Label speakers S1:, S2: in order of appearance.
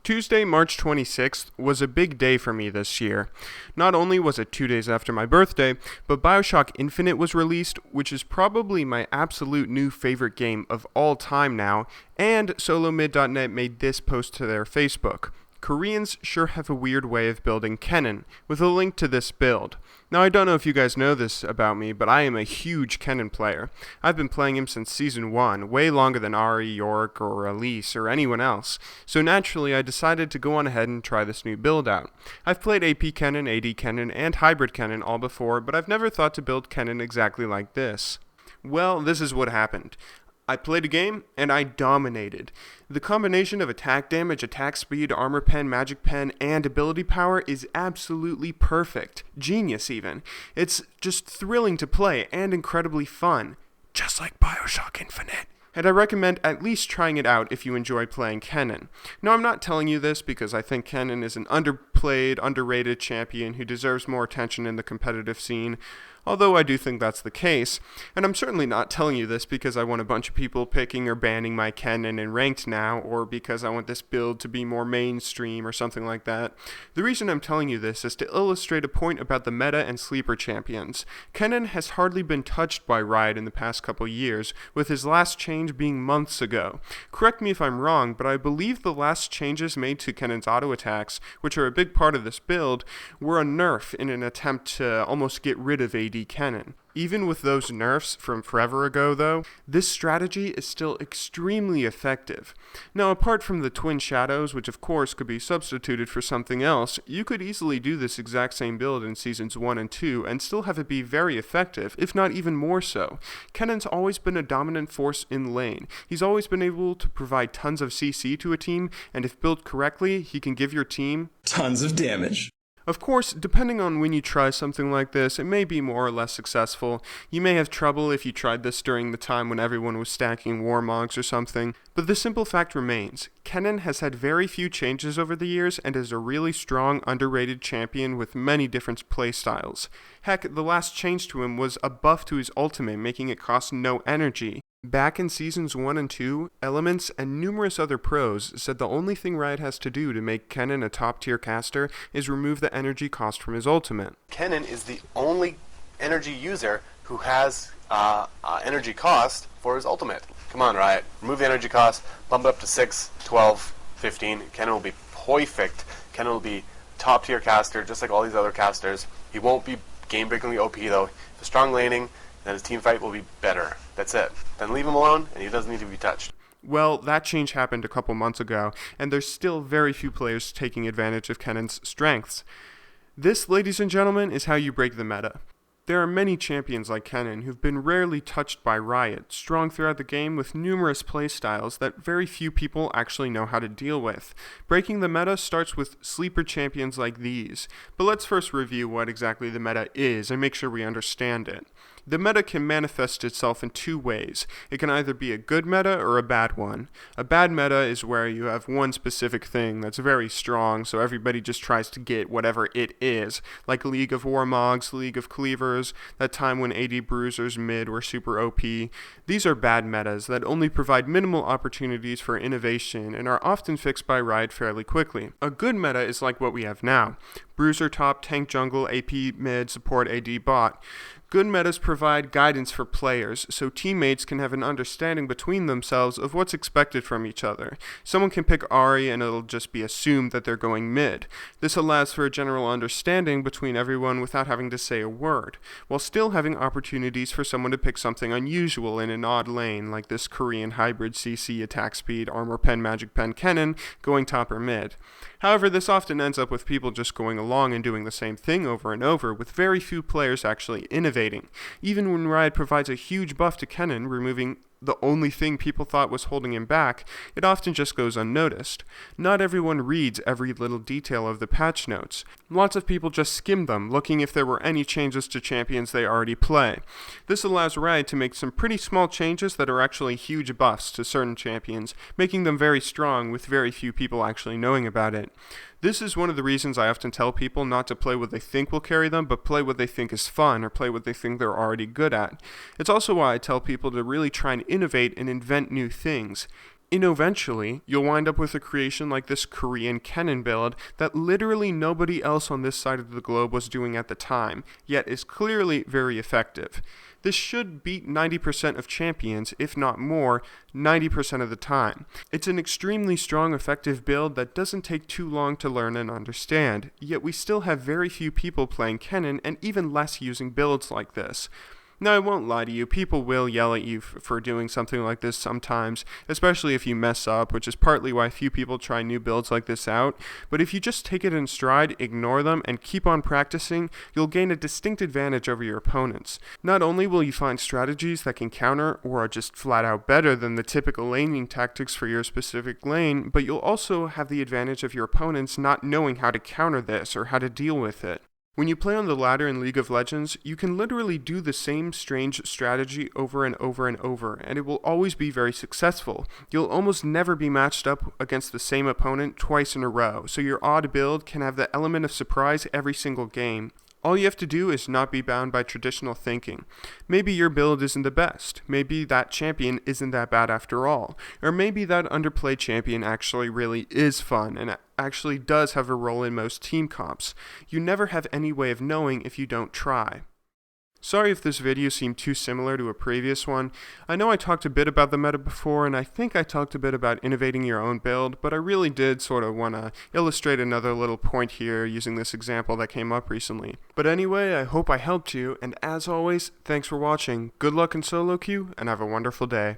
S1: Tuesday, March 26th was a big day for me this year. Not only was it 2 days after my birthday, but BioShock Infinite was released, which is probably my absolute new favorite game of all time now, and SoloMid.net made this post to their Facebook. Koreans sure have a weird way of building Kennen, with a link to this build. Now, I don't know if you guys know this about me, but I am a huge Kennen player. I've been playing him since Season 1, way longer than Ari, York, or Elise, or anyone else. So naturally, I decided to go on ahead and try this new build out. I've played AP Kennen, AD Kennen, and Hybrid Kennen all before, but I've never thought to build Kennen exactly like this. Well, this is what happened. I played a game, and I dominated. The combination of attack damage, attack speed, armor pen, magic pen, and ability power is absolutely perfect. Genius, even. It's just thrilling to play and incredibly fun. Just like BioShock Infinite. And I recommend at least trying it out if you enjoy playing Kennen. Now, I'm not telling you this because I think Kennen is an underplayed, underrated champion who deserves more attention in the competitive scene, although I do think that's the case, and I'm certainly not telling you this because I want a bunch of people picking or banning my Kennen in Ranked now, or because I want this build to be more mainstream or something like that. The reason I'm telling you this is to illustrate a point about the meta and sleeper champions. Kennen has hardly been touched by Riot in the past couple years, with his last change being months ago. Correct me if I'm wrong, but I believe the last changes made to Kennen's auto attacks, which are a big part of this build, were a nerf in an attempt to almost get rid of AD Kennen. Even with those nerfs from forever ago, though, this strategy is still extremely effective. Now, apart from the Twin Shadows, which of course could be substituted for something else, you could easily do this exact same build in Seasons 1 and 2 and still have it be very effective, if not even more so. Kennen's always been a dominant force in lane. He's always been able to provide tons of CC to a team, and if built correctly, he can give your team
S2: tons of damage.
S1: Of course, depending on when you try something like this, it may be more or less successful. You may have trouble if you tried this during the time when everyone was stacking Warmogs or something, but the simple fact remains, Kennen has had very few changes over the years and is a really strong, underrated champion with many different playstyles. Heck, the last change to him was a buff to his ultimate, making it cost no energy. Back in Seasons 1 and 2, Elements and numerous other pros said the only thing Riot has to do to make Kennen a top-tier caster is remove the energy cost from his ultimate.
S3: Kennen is the only energy user who has energy cost for his ultimate. Come on, Riot. Remove the energy cost, bump it up to 6, 12, 15. Kennen will be perfect. Kennen will be top-tier caster, just like all these other casters. He won't be game-breakingly OP, though. The strong laning, then his team fight will be better. That's it. Then leave him alone, and he doesn't need to be touched.
S1: Well, that change happened a couple months ago, and there's still very few players taking advantage of Kennen's strengths. This, ladies and gentlemen, is how you break the meta. There are many champions like Kennen who've been rarely touched by Riot, strong throughout the game with numerous playstyles that very few people actually know how to deal with. Breaking the meta starts with sleeper champions like these, but let's first review what exactly the meta is and make sure we understand it. The meta can manifest itself in two ways. It can either be a good meta or a bad one. A bad meta is where you have one specific thing that's very strong, so everybody just tries to get whatever it is, like League of Warmogs, League of Cleavers, that time when AD Bruisers mid were super OP. These are bad metas that only provide minimal opportunities for innovation and are often fixed by Riot fairly quickly. A good meta is like what we have now. Bruiser top, tank jungle, AP mid, support AD bot. Good metas provide guidance for players, so teammates can have an understanding between themselves of what's expected from each other. Someone can pick Ari and it'll just be assumed that they're going mid. This allows for a general understanding between everyone without having to say a word, while still having opportunities for someone to pick something unusual in an odd lane, like this Korean hybrid CC attack speed, armor pen, magic pen Kennen going top or mid. However, this often ends up with people just going along and doing the same thing over and over, with very few players actually innovating. Even when Riot provides a huge buff to Kennen, removing the only thing people thought was holding him back, it often just goes unnoticed. Not everyone reads every little detail of the patch notes. Lots of people just skim them, looking if there were any changes to champions they already play. This allows Riot to make some pretty small changes that are actually huge buffs to certain champions, making them very strong with very few people actually knowing about it. This is one of the reasons I often tell people not to play what they think will carry them, but play what they think is fun or play what they think they're already good at. It's also why I tell people to really try and innovate and invent new things. Eventually, you'll wind up with a creation like this Korean Kennen build that literally nobody else on this side of the globe was doing at the time, yet is clearly very effective. This should beat 90% of champions, if not more, 90% of the time. It's an extremely strong, effective build that doesn't take too long to learn and understand, yet we still have very few people playing Kennen and even less using builds like this. Now, I won't lie to you, people will yell at you for doing something like this sometimes, especially if you mess up, which is partly why few people try new builds like this out, but if you just take it in stride, ignore them, and keep on practicing, you'll gain a distinct advantage over your opponents. Not only will you find strategies that can counter or are just flat out better than the typical laning tactics for your specific lane, but you'll also have the advantage of your opponents not knowing how to counter this or how to deal with it. When you play on the ladder in League of Legends, you can literally do the same strange strategy over and over and over, and it will always be very successful. You'll almost never be matched up against the same opponent twice in a row, so your odd build can have the element of surprise every single game. All you have to do is not be bound by traditional thinking. Maybe your build isn't the best. Maybe that champion isn't that bad after all. Or maybe that underplayed champion actually really is fun and actually does have a role in most team comps. You never have any way of knowing if you don't try. Sorry if this video seemed too similar to a previous one. I know I talked a bit about the meta before, and I think I talked a bit about innovating your own build, but I really did sort of want to illustrate another little point here using this example that came up recently. But anyway, I hope I helped you, and as always, thanks for watching. Good luck in solo queue, and have a wonderful day.